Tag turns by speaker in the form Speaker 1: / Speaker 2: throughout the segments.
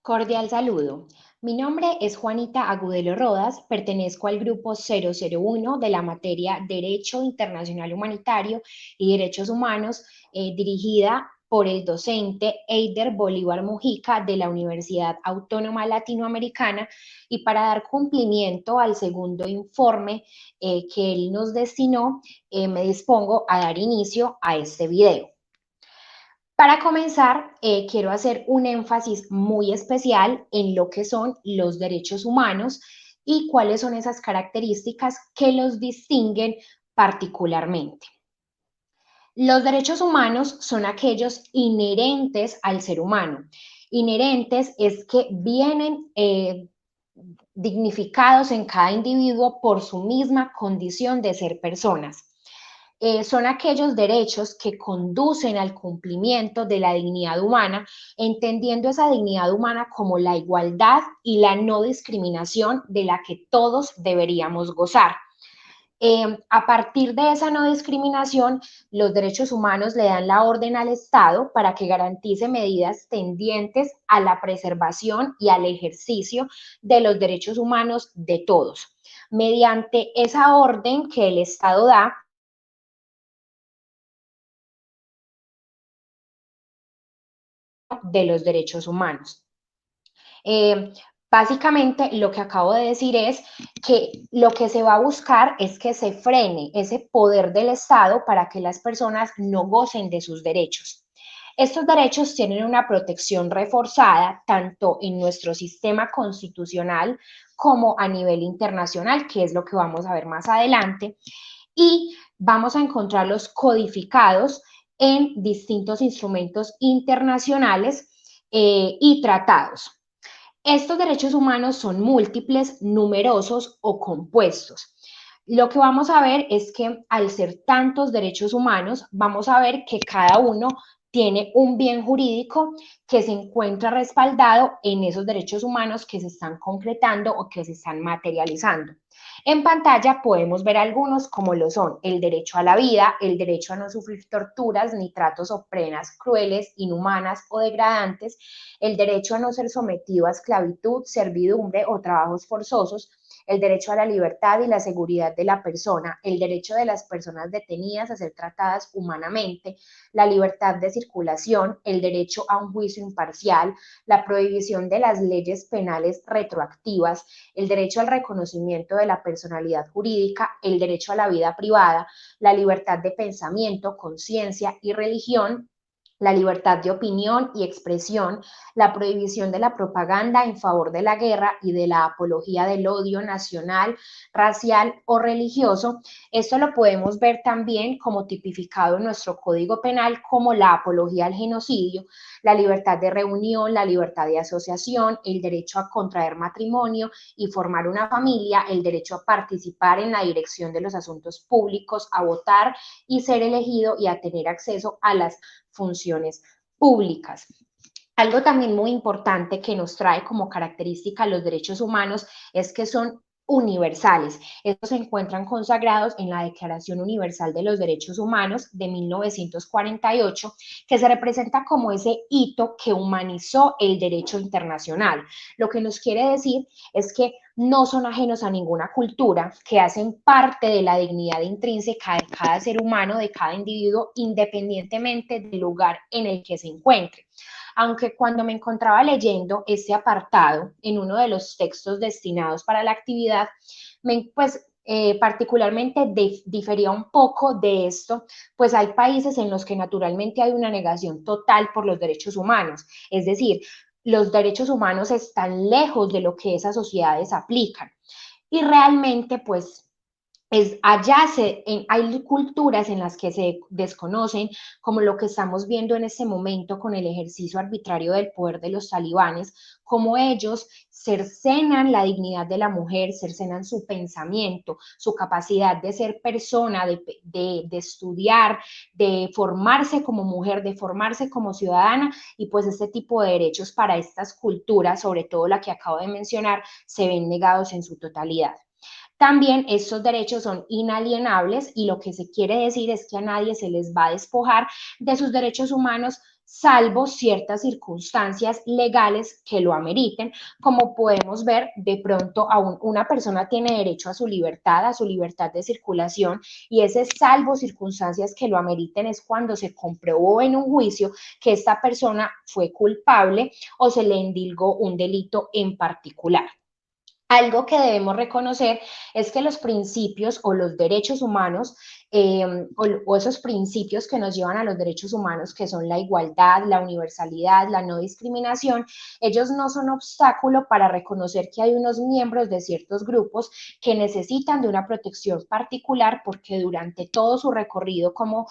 Speaker 1: Cordial saludo. Mi nombre es Juanita Agudelo Rodas, pertenezco al grupo 001 de la materia Derecho Internacional Humanitario y Derechos Humanos, dirigida por el docente Eider Bolívar Mujica de la Universidad Autónoma Latinoamericana, y para dar cumplimiento al segundo informe que él nos destinó, me dispongo a dar inicio a este video. Para comenzar, quiero hacer un énfasis muy especial en lo que son los derechos humanos y cuáles son esas características que los distinguen particularmente. Los derechos humanos son aquellos inherentes al ser humano. Inherentes es que vienen dignificados en cada individuo por su misma condición de ser personas. Son aquellos derechos que conducen al cumplimiento de la dignidad humana, entendiendo esa dignidad humana como la igualdad y la no discriminación de la que todos deberíamos gozar. A partir de esa no discriminación, los derechos humanos le dan la orden al Estado para que garantice medidas tendientes a la preservación y al ejercicio de los derechos humanos de todos. Mediante esa orden que el Estado da, de los derechos humanos. Eh, Básicamente, lo que acabo de decir es que lo que se va a buscar es que se frene ese poder del Estado para que las personas no gocen de sus derechos. Estos derechos tienen una protección reforzada tanto en nuestro sistema constitucional como a nivel internacional, que es lo que vamos a ver más adelante, y vamos a encontrarlos codificados en distintos instrumentos internacionales y tratados. Estos derechos humanos son múltiples, numerosos o compuestos. Lo que vamos a ver es que al ser tantos derechos humanos, vamos a ver que cada uno tiene un bien jurídico que se encuentra respaldado en esos derechos humanos que se están concretando o que se están materializando. En pantalla podemos ver algunos como lo son el derecho a la vida, el derecho a no sufrir torturas ni tratos o penas crueles, inhumanas o degradantes, el derecho a no ser sometido a esclavitud, servidumbre o trabajos forzosos, el derecho a la libertad y la seguridad de la persona, el derecho de las personas detenidas a ser tratadas humanamente, la libertad de circulación, el derecho a un juicio imparcial, la prohibición de las leyes penales retroactivas, el derecho al reconocimiento de la personalidad jurídica, el derecho a la vida privada, la libertad de pensamiento, conciencia y religión, la libertad de opinión y expresión, la prohibición de la propaganda en favor de la guerra y de la apología del odio nacional, racial o religioso. Esto lo podemos ver también como tipificado en nuestro Código Penal como la apología al genocidio, la libertad de reunión, la libertad de asociación, el derecho a contraer matrimonio y formar una familia, el derecho a participar en la dirección de los asuntos públicos, a votar y ser elegido y a tener acceso a las funciones públicas. Algo también muy importante que nos trae como característica los derechos humanos es que son universales. Estos se encuentran consagrados en la Declaración Universal de los Derechos Humanos de 1948, que se representa como ese hito que humanizó el derecho internacional. Lo que nos quiere decir es que no son ajenos a ninguna cultura, que hacen parte de la dignidad intrínseca de cada ser humano, de cada individuo, independientemente del lugar en el que se encuentre. Aunque cuando me encontraba leyendo este apartado en uno de los textos destinados para la actividad, particularmente difería un poco de esto, pues hay países en los que naturalmente hay una negación total por los derechos humanos, es decir, los derechos humanos están lejos de lo que esas sociedades aplican. Y realmente, pues, hay culturas en las que se desconocen, como lo que estamos viendo en este momento con el ejercicio arbitrario del poder de los talibanes, como ellos cercenan la dignidad de la mujer, cercenan su pensamiento, su capacidad de ser persona, de estudiar, de formarse como mujer, de formarse como ciudadana, y pues este tipo de derechos para estas culturas, sobre todo la que acabo de mencionar, se ven negados en su totalidad. También estos derechos son inalienables y lo que se quiere decir es que a nadie se les va a despojar de sus derechos humanos salvo ciertas circunstancias legales que lo ameriten, como podemos ver, de pronto una persona tiene derecho a su libertad de circulación, y ese salvo circunstancias que lo ameriten es cuando se comprobó en un juicio que esta persona fue culpable o se le endilgó un delito en particular. Algo que debemos reconocer es que los principios o los derechos humanos o esos principios que nos llevan a los derechos humanos, que son la igualdad, la universalidad, la no discriminación, ellos no son obstáculo para reconocer que hay unos miembros de ciertos grupos que necesitan de una protección particular porque durante todo su recorrido como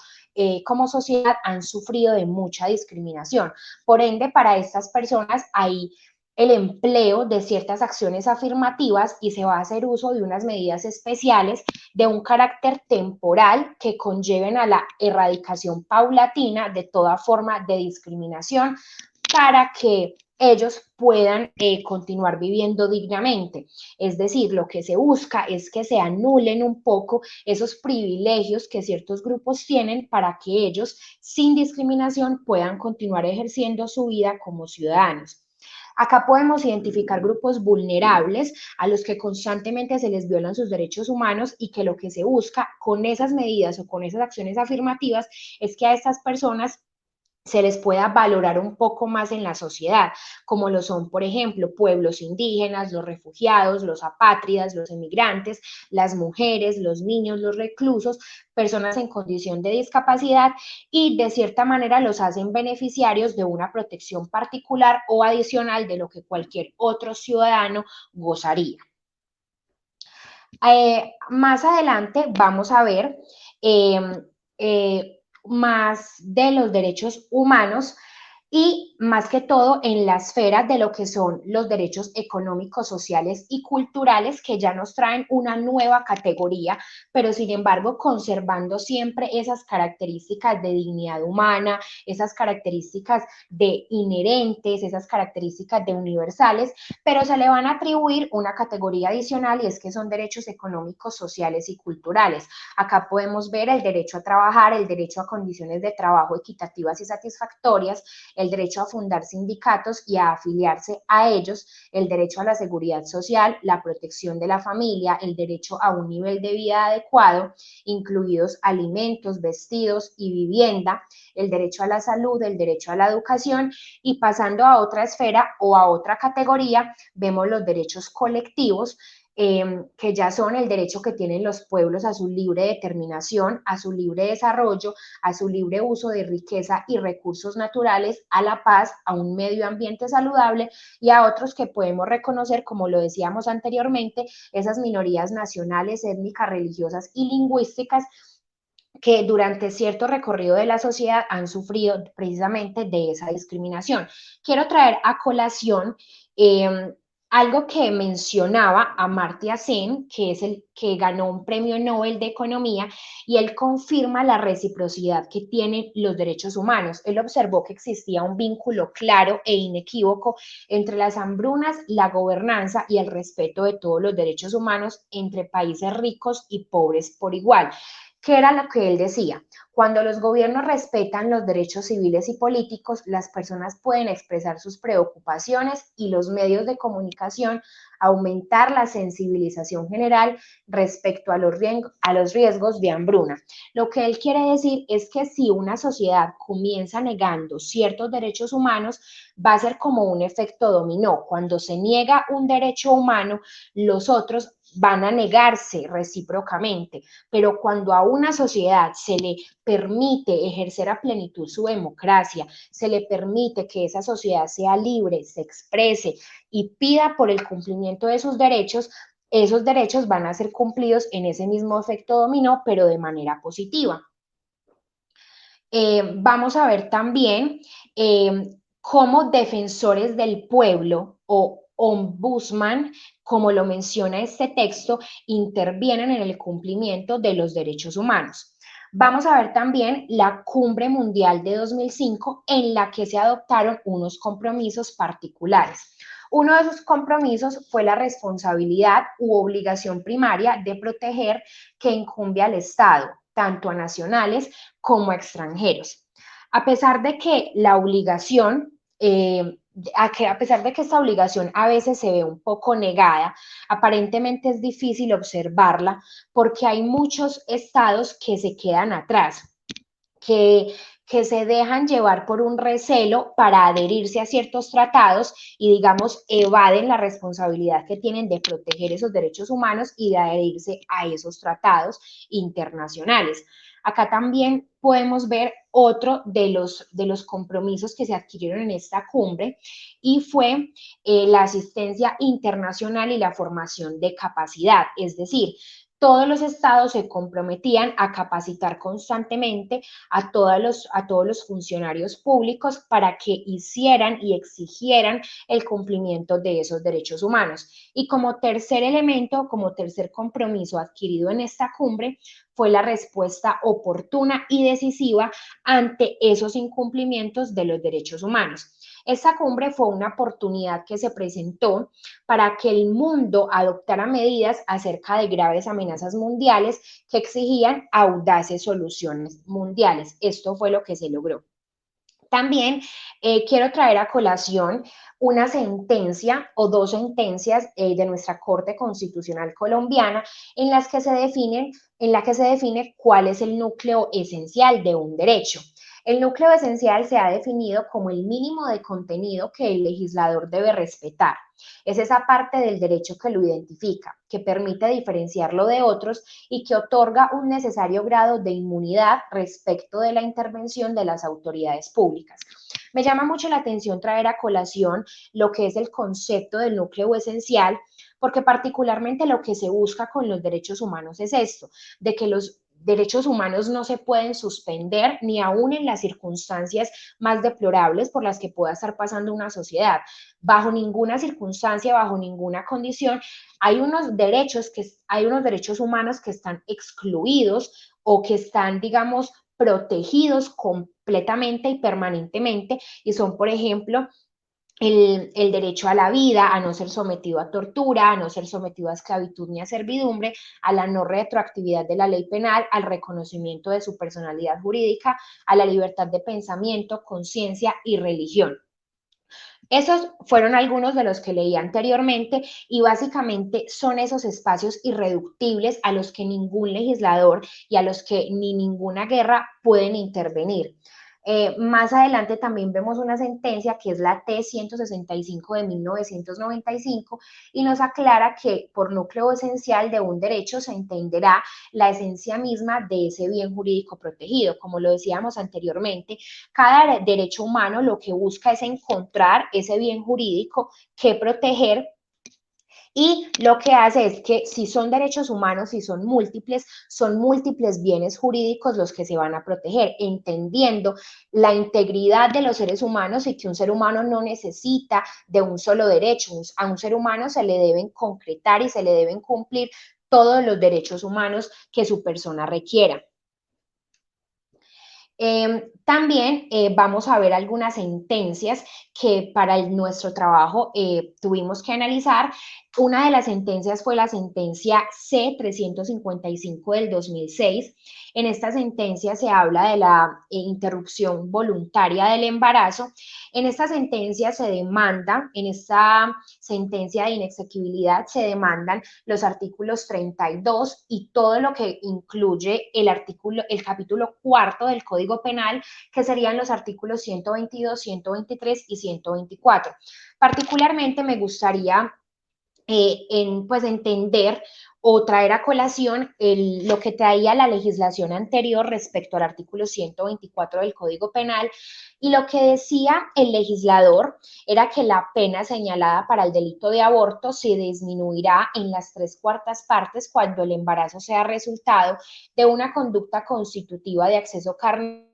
Speaker 1: sociedad han sufrido de mucha discriminación. Por ende, para estas personas hay el empleo de ciertas acciones afirmativas y se va a hacer uso de unas medidas especiales de un carácter temporal que conlleven a la erradicación paulatina de toda forma de discriminación para que ellos puedan continuar viviendo dignamente. Es decir, lo que se busca es que se anulen un poco esos privilegios que ciertos grupos tienen para que ellos, sin discriminación, puedan continuar ejerciendo su vida como ciudadanos. Acá podemos identificar grupos vulnerables a los que constantemente se les violan sus derechos humanos y que lo que se busca con esas medidas o con esas acciones afirmativas es que a estas personas se les pueda valorar un poco más en la sociedad, como lo son, por ejemplo, pueblos indígenas, los refugiados, los apátridas, los emigrantes, las mujeres, los niños, los reclusos, personas en condición de discapacidad, y de cierta manera los hacen beneficiarios de una protección particular o adicional de lo que cualquier otro ciudadano gozaría. Más adelante vamos a ver eh, más de los derechos humanos y más que todo en la esfera de lo que son los derechos económicos, sociales y culturales, que ya nos traen una nueva categoría, pero sin embargo conservando siempre esas características de dignidad humana, esas características de inherentes, esas características de universales, pero se le van a atribuir una categoría adicional y es que son derechos económicos, sociales y culturales. Acá podemos ver el derecho a trabajar, el derecho a condiciones de trabajo equitativas y satisfactorias, el derecho a fundar sindicatos y a afiliarse a ellos, el derecho a la seguridad social, la protección de la familia, el derecho a un nivel de vida adecuado, incluidos alimentos, vestidos y vivienda, el derecho a la salud, el derecho a la educación, y pasando a otra esfera o a otra categoría, vemos los derechos colectivos, que ya son el derecho que tienen los pueblos a su libre determinación, a su libre desarrollo, a su libre uso de riqueza y recursos naturales, a la paz, a un medio ambiente saludable, y a otros que podemos reconocer, como lo decíamos anteriormente, esas minorías nacionales, étnicas, religiosas y lingüísticas que durante cierto recorrido de la sociedad han sufrido precisamente de esa discriminación. Quiero traer a colación algo que mencionaba Amartya Sen, que es el que ganó un premio Nobel de Economía, y él confirma la reciprocidad que tienen los derechos humanos. Él observó que existía un vínculo claro e inequívoco entre las hambrunas, la gobernanza y el respeto de todos los derechos humanos entre países ricos y pobres por igual. ¿Qué era lo que él decía? Cuando los gobiernos respetan los derechos civiles y políticos, las personas pueden expresar sus preocupaciones y los medios de comunicación aumentar la sensibilización general respecto a los riesgos de hambruna. Lo que él quiere decir es que si una sociedad comienza negando ciertos derechos humanos, va a ser como un efecto dominó. Cuando se niega un derecho humano, los otros van a negarse recíprocamente, pero cuando a una sociedad se le permite ejercer a plenitud su democracia, se le permite que esa sociedad sea libre, se exprese y pida por el cumplimiento de sus derechos, esos derechos van a ser cumplidos en ese mismo efecto dominó, pero de manera positiva. Vamos a ver también cómo defensores del pueblo o ombudsman, como lo menciona este texto, intervienen en el cumplimiento de los derechos humanos. Vamos a ver también la Cumbre Mundial de 2005 en la que se adoptaron unos compromisos particulares. Uno de esos compromisos fue la responsabilidad u obligación primaria de proteger que incumbe al Estado, tanto a nacionales como a extranjeros. A pesar de que la obligación, a pesar de que esta obligación a veces se ve un poco negada, aparentemente es difícil observarla porque hay muchos estados que se quedan atrás, que, que se dejan llevar por un recelo para adherirse a ciertos tratados y, digamos, evaden la responsabilidad que tienen de proteger esos derechos humanos y de adherirse a esos tratados internacionales. Acá también podemos ver otro de los compromisos que se adquirieron en esta cumbre y fue la asistencia internacional y la formación de capacidad, es decir, todos los estados se comprometían a capacitar constantemente a todos los funcionarios públicos para que hicieran y exigieran el cumplimiento de esos derechos humanos. Y como tercer elemento, como tercer compromiso adquirido en esta cumbre, fue la respuesta oportuna y decisiva ante esos incumplimientos de los derechos humanos. Esta cumbre fue una oportunidad que se presentó para que el mundo adoptara medidas acerca de graves amenazas mundiales que exigían audaces soluciones mundiales. Esto fue lo que se logró. También quiero traer a colación una sentencia o dos sentencias de nuestra Corte Constitucional colombiana en las que en la que se define cuál es el núcleo esencial de un derecho. El núcleo esencial se ha definido como el mínimo de contenido que el legislador debe respetar. Es esa parte del derecho que lo identifica, que permite diferenciarlo de otros y que otorga un necesario grado de inmunidad respecto de la intervención de las autoridades públicas. Me llama mucho la atención traer a colación lo que es el concepto del núcleo esencial, porque particularmente lo que se busca con los derechos humanos es esto, de que los derechos humanos no se pueden suspender ni aún en las circunstancias más deplorables por las que pueda estar pasando una sociedad. Bajo ninguna circunstancia, bajo ninguna condición, hay unos derechos humanos que están excluidos o que están, digamos, protegidos completamente y permanentemente, y son, por ejemplo, el derecho a la vida, a no ser sometido a tortura, a no ser sometido a esclavitud ni a servidumbre, a la no retroactividad de la ley penal, al reconocimiento de su personalidad jurídica, a la libertad de pensamiento, conciencia y religión. Esos fueron algunos de los que leí anteriormente y básicamente son esos espacios irreductibles a los que ningún legislador y a los que ni ninguna guerra pueden intervenir. Más adelante también vemos una sentencia que es la T-165 de 1995 y nos aclara que por núcleo esencial de un derecho se entenderá la esencia misma de ese bien jurídico protegido. Como lo decíamos anteriormente, cada derecho humano lo que busca es encontrar ese bien jurídico que proteger y lo que hace es que si son derechos humanos, si son múltiples bienes jurídicos los que se van a proteger, entendiendo la integridad de los seres humanos y que un ser humano no necesita de un solo derecho. A un ser humano se le deben concretar y se le deben cumplir todos los derechos humanos que su persona requiera. También vamos a ver algunas sentencias que para nuestro trabajo tuvimos que analizar. Una de las sentencias fue la sentencia C-355 del 2006. En esta sentencia se habla de la interrupción voluntaria del embarazo. En esta sentencia en esta sentencia de inexequibilidad se demandan los artículos 32 y todo lo que incluye el capítulo cuarto del Código Penal, que serían los artículos 122, 123 y 124. Particularmente me gustaría pues entender o traer a colación lo que traía la legislación anterior respecto al artículo 124 del Código Penal, y lo que decía el legislador era que la pena señalada para el delito de aborto se disminuirá en las 3/4 partes cuando el embarazo sea resultado de una conducta constitutiva de acceso carnal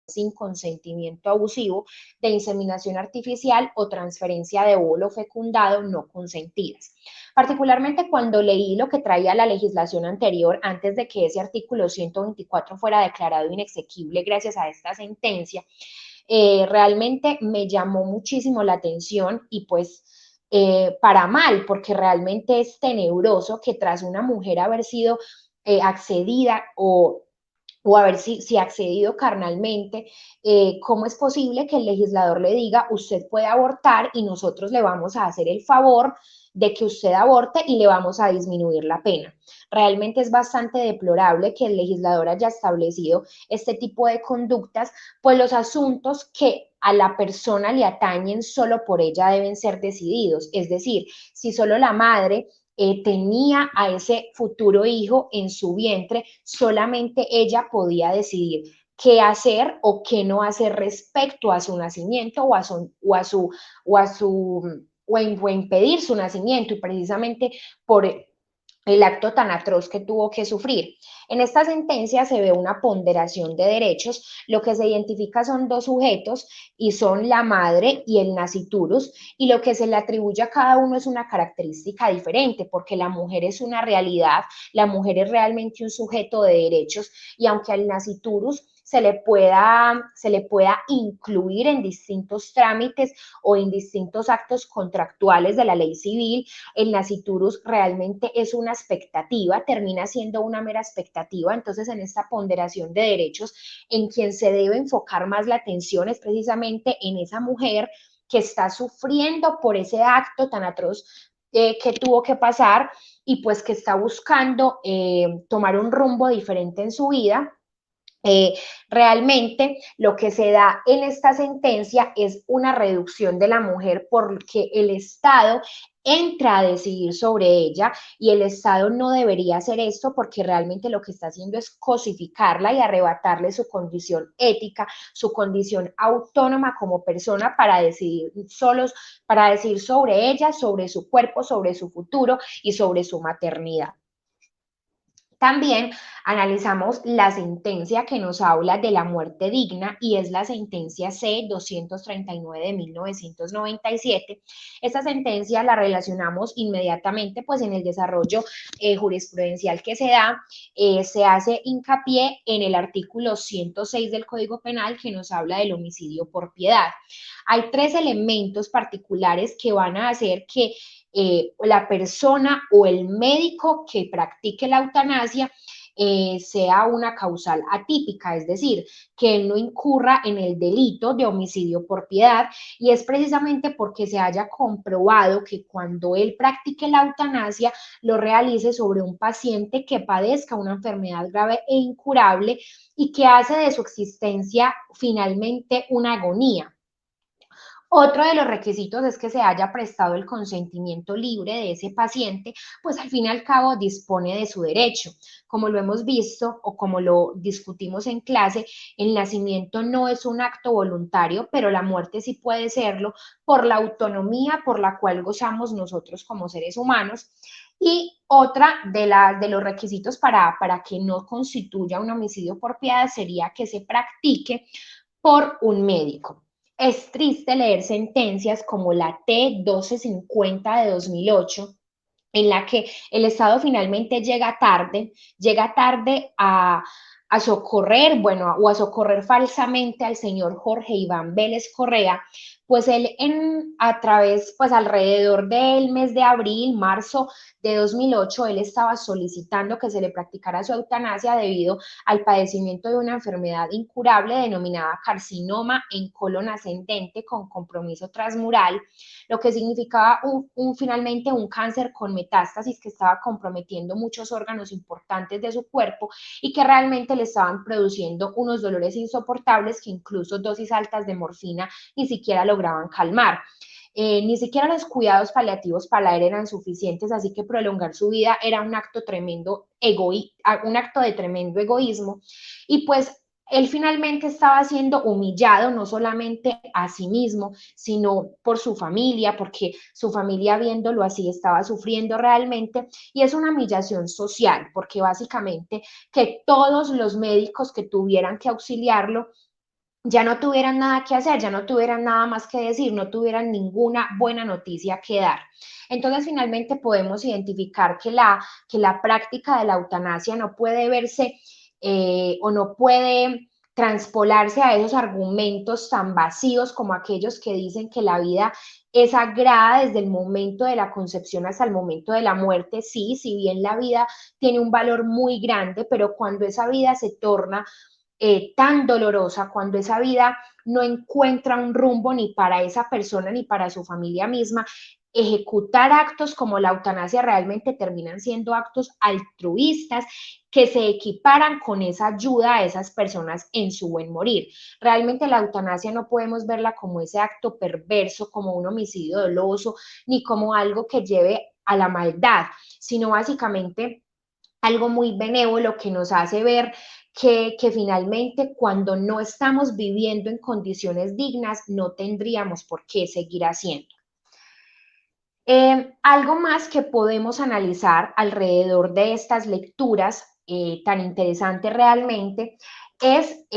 Speaker 1: sin consentimiento abusivo, de inseminación artificial o transferencia de óvulo fecundado no consentidas. Particularmente cuando leí lo que traía la legislación anterior, antes de que ese artículo 124 fuera declarado inexequible gracias a esta sentencia, realmente me llamó muchísimo la atención y pues para mal, porque realmente es tenebroso que tras una mujer haber sido accedida o a ver si ha accedido carnalmente, ¿cómo es posible que el legislador le diga, usted puede abortar y nosotros le vamos a hacer el favor de que usted aborte y le vamos a disminuir la pena? Realmente es bastante deplorable que el legislador haya establecido este tipo de conductas, pues los asuntos que a la persona le atañen solo por ella deben ser decididos. Es decir, si solo la madre tenía a ese futuro hijo en su vientre, solamente ella podía decidir qué hacer o qué no hacer respecto a su nacimiento o a impedir su nacimiento, y precisamente por el acto tan atroz que tuvo que sufrir. En esta sentencia se ve una ponderación de derechos. Lo que se identifica son dos sujetos y son la madre y el nasciturus, y lo que se le atribuye a cada uno es una característica diferente, porque la mujer es una realidad, la mujer es realmente un sujeto de derechos, y aunque al nasciturus se le pueda incluir en distintos trámites o en distintos actos contractuales de la ley civil, el nasciturus realmente es una expectativa, termina siendo una mera expectativa. Entonces, en esta ponderación de derechos, en quien se debe enfocar más la atención es precisamente en esa mujer que está sufriendo por ese acto tan atroz que tuvo que pasar, y pues que está buscando tomar un rumbo diferente en su vida. eh, Realmente lo que se da en esta sentencia es una reducción de la mujer, porque el Estado entra a decidir sobre ella, y el Estado no debería hacer esto, porque realmente lo que está haciendo es cosificarla y arrebatarle su condición ética, su condición autónoma como persona para decidir solos, para decidir sobre ella, sobre su cuerpo, sobre su futuro y sobre su maternidad. También analizamos la sentencia que nos habla de la muerte digna, y es la sentencia C-239 de 1997. Esta sentencia la relacionamos inmediatamente pues en el desarrollo jurisprudencial que se da. Se hace hincapié en el artículo 106 del Código Penal, que nos habla del homicidio por piedad. Hay tres elementos particulares que van a hacer que la persona o el médico que practique la eutanasia sea una causal atípica, es decir, que él no incurra en el delito de homicidio por piedad, y es precisamente porque se haya comprobado que cuando él practique la eutanasia lo realice sobre un paciente que padezca una enfermedad grave e incurable y que hace de su existencia finalmente una agonía. Otro de los requisitos es que se haya prestado el consentimiento libre de ese paciente, pues al fin y al cabo dispone de su derecho. Como lo hemos visto o como lo discutimos en clase, el nacimiento no es un acto voluntario, pero la muerte sí puede serlo por la autonomía por la cual gozamos nosotros como seres humanos. Y otra de los requisitos para que no constituya un homicidio por piedad sería que se practique por un médico. Es triste leer sentencias como la T-1250 de 2008, en la que el Estado finalmente llega tarde a socorrer, bueno, o a socorrer falsamente al señor Jorge Iván Vélez Correa, pues él pues alrededor del mes de abril, marzo de 2008, él estaba solicitando que se le practicara su eutanasia debido al padecimiento de una enfermedad incurable denominada carcinoma en colon ascendente con compromiso transmural, lo que significaba finalmente un cáncer con metástasis que estaba comprometiendo muchos órganos importantes de su cuerpo, y que realmente le estaban produciendo unos dolores insoportables que incluso dosis altas de morfina ni siquiera lograban calmar. Ni siquiera los cuidados paliativos para él eran suficientes, así que prolongar su vida era un acto un acto de tremendo egoísmo, y pues él finalmente estaba siendo humillado no solamente a sí mismo, sino por su familia, porque su familia viéndolo así estaba sufriendo realmente, y es una humillación social, porque básicamente que todos los médicos que tuvieran que auxiliarlo ya no tuvieran nada que hacer, ya no tuvieran nada más que decir, no tuvieran ninguna buena noticia que dar. Entonces, finalmente podemos identificar que la práctica de la eutanasia no puede verse o no puede transpolarse a esos argumentos tan vacíos como aquellos que dicen que la vida es sagrada desde el momento de la concepción hasta el momento de la muerte, sí, si bien la vida tiene un valor muy grande, pero cuando esa vida se torna tan dolorosa, cuando esa vida no encuentra un rumbo ni para esa persona ni para su familia misma, ejecutar actos como la eutanasia realmente terminan siendo actos altruistas que se equiparan con esa ayuda a esas personas en su buen morir. Realmente la eutanasia no podemos verla como ese acto perverso, como un homicidio doloso, ni como algo que lleve a la maldad, sino básicamente algo muy benévolo que nos hace ver que finalmente cuando no estamos viviendo en condiciones dignas no tendríamos por qué seguir haciendo. Algo más que podemos analizar alrededor de estas lecturas tan interesantes realmente es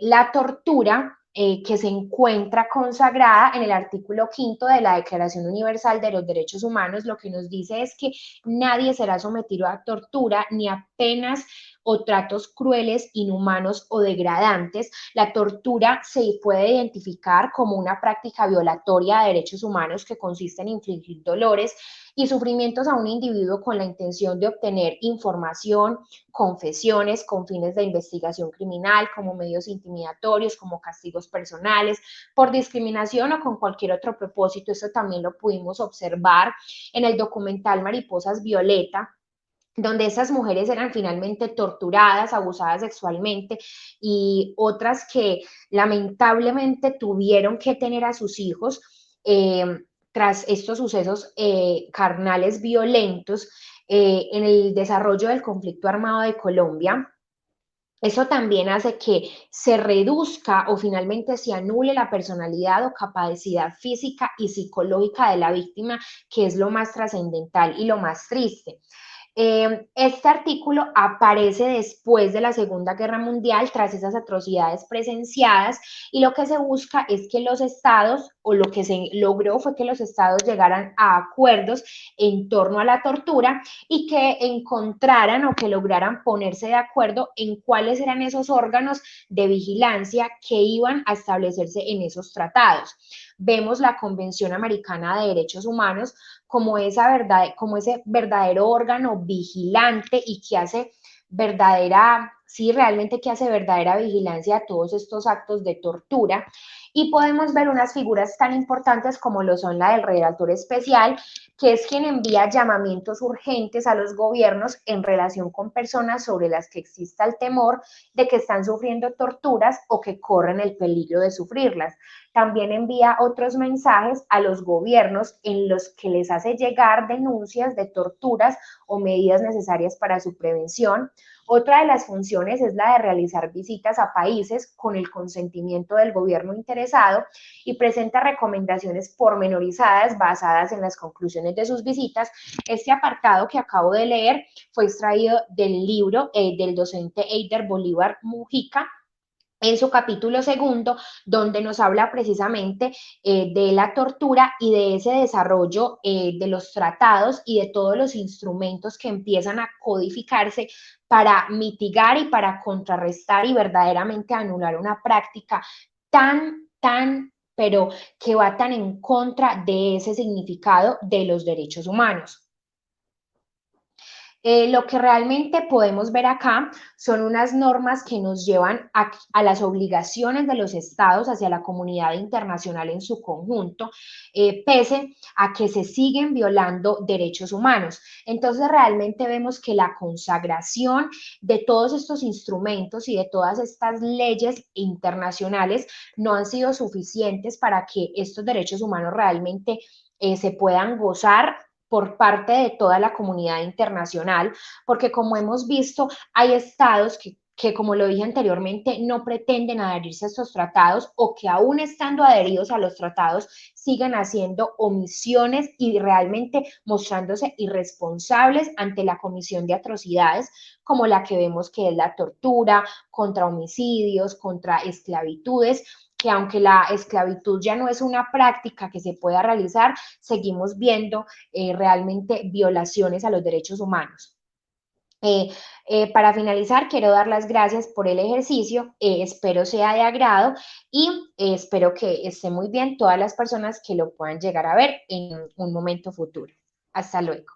Speaker 1: la tortura que se encuentra consagrada en el artículo 5 de la Declaración Universal de los Derechos Humanos. Lo que nos dice es que nadie será sometido a tortura ni a penas o tratos crueles, inhumanos o degradantes. La tortura se puede identificar como una práctica violatoria de derechos humanos que consiste en infligir dolores y sufrimientos a un individuo con la intención de obtener información, confesiones con fines de investigación criminal, como medios intimidatorios, como castigos personales, por discriminación o con cualquier otro propósito. Eso también lo pudimos observar en el documental Mariposas Violeta, donde esas mujeres eran finalmente torturadas, abusadas sexualmente y otras que lamentablemente tuvieron que tener a sus hijos tras estos sucesos carnales violentos en el desarrollo del conflicto armado de Colombia. Eso también hace que se reduzca o finalmente se anule la personalidad o capacidad física y psicológica de la víctima, que es lo más trascendental y lo más triste. Este artículo aparece después de la Segunda Guerra Mundial, tras esas atrocidades presenciadas, y lo que se busca es que los estados, o lo que se logró fue que los estados llegaran a acuerdos en torno a la tortura y que encontraran o que lograran ponerse de acuerdo en cuáles eran esos órganos de vigilancia que iban a establecerse en esos tratados. Vemos la Convención Americana de Derechos Humanos como, como ese verdadero órgano vigilante y que hace verdadera, sí, realmente que hace verdadera vigilancia a todos estos actos de tortura. Y podemos ver unas figuras tan importantes como lo son la del redactor especial, que es quien envía llamamientos urgentes a los gobiernos en relación con personas sobre las que exista el temor de que están sufriendo torturas o que corren el peligro de sufrirlas. También envía otros mensajes a los gobiernos en los que les hace llegar denuncias de torturas o medidas necesarias para su prevención. Otra de las funciones es la de realizar visitas a países con el consentimiento del gobierno interesado y presenta recomendaciones pormenorizadas basadas en las conclusiones de sus visitas. Este apartado que acabo de leer fue extraído del libro del docente Eider Bolívar Mujica, en su capítulo segundo, donde nos habla precisamente de la tortura y de ese desarrollo de los tratados y de todos los instrumentos que empiezan a codificarse para mitigar y para contrarrestar y verdaderamente anular una práctica pero que va tan en contra de ese significado de los derechos humanos. Lo que realmente podemos ver acá son unas normas que nos llevan a las obligaciones de los estados hacia la comunidad internacional en su conjunto, pese a que se siguen violando derechos humanos. Entonces realmente vemos que la consagración de todos estos instrumentos y de todas estas leyes internacionales no han sido suficientes para que estos derechos humanos realmente se puedan gozar por parte de toda la comunidad internacional, porque como hemos visto, hay estados que, como lo dije anteriormente, no pretenden adherirse a estos tratados o que aún estando adheridos a los tratados siguen haciendo omisiones y realmente mostrándose irresponsables ante la comisión de atrocidades como la que vemos que es la tortura, contra homicidios, contra esclavitudes, que aunque la esclavitud ya no es una práctica que se pueda realizar, seguimos viendo realmente violaciones a los derechos humanos. Eh, para finalizar, quiero dar las gracias por el ejercicio, espero sea de agrado y espero que esté muy bien todas las personas que lo puedan llegar a ver en un momento futuro. Hasta luego.